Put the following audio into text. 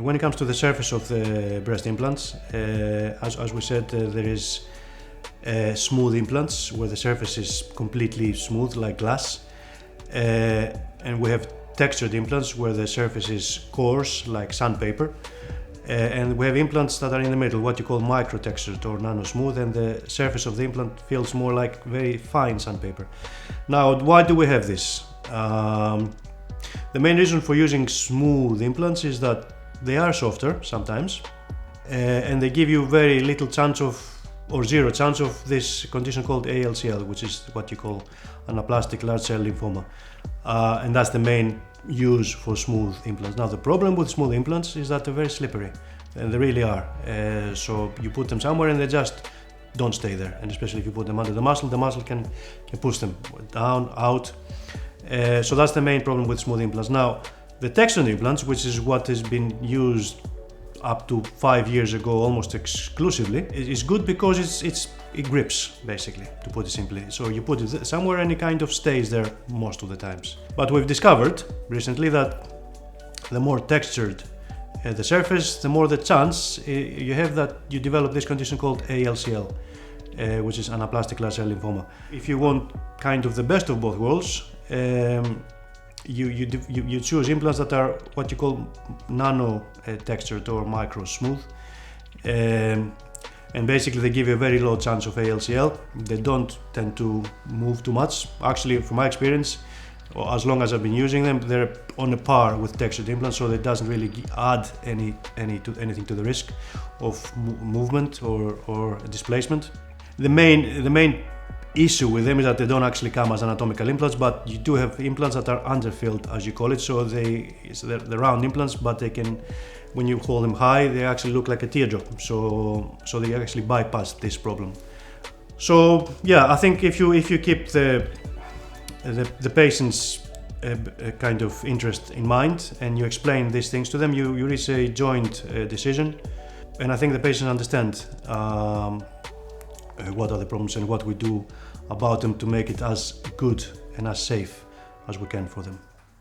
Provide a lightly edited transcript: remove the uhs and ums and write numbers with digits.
when it comes to the surface of the breast implants, as we said, there is smooth implants where the surface is completely smooth like glass, and we have textured implants where the surface is coarse like sandpaper, and we have implants that are in the middle, what you call micro-textured or nano-smooth, and the surface of the implant feels more like very fine sandpaper. Now, why do we have this? The main reason for using smooth implants is that they are softer sometimes, and they give you very little chance of, or zero chance of, this condition called ALCL, which is what you call anaplastic large cell lymphoma, and that's the main use for smooth implants. Now, the problem with smooth implants is that they're very slippery, and they really are. So you put them somewhere and they just don't stay there, and especially if you put them under the muscle can push them down, out. So that's the main problem with smooth implants. Now, the textured implants, which is what has been used up to 5 years ago almost exclusively, is good because it grips, basically, to put it simply. So you put it somewhere and it kind of stays there most of the times. But we've discovered recently that the more textured the surface, the more the chance you have that you develop this condition called ALCL, which is anaplastic large cell lymphoma. If you want kind of the best of both worlds, you choose implants that are what you call nano textured or micro smooth, and basically they give you a very low chance of ALCL. They don't tend to move too much. Actually, from my experience, as long as I've been using them, they're on a par with textured implants, so it doesn't really add anything to the risk of movement or displacement. The main issue with them is that they don't actually come as anatomical implants, but you do have implants that are underfilled, as you call it. So they're round implants, but they can, when you hold them high, they actually look like a teardrop. So they actually bypass this problem. So yeah, I think if you keep the patient's kind of interest in mind and you explain these things to them, you reach a joint decision, and I think the patients understand what are the problems and what we do about them to make it as good and as safe as we can for them.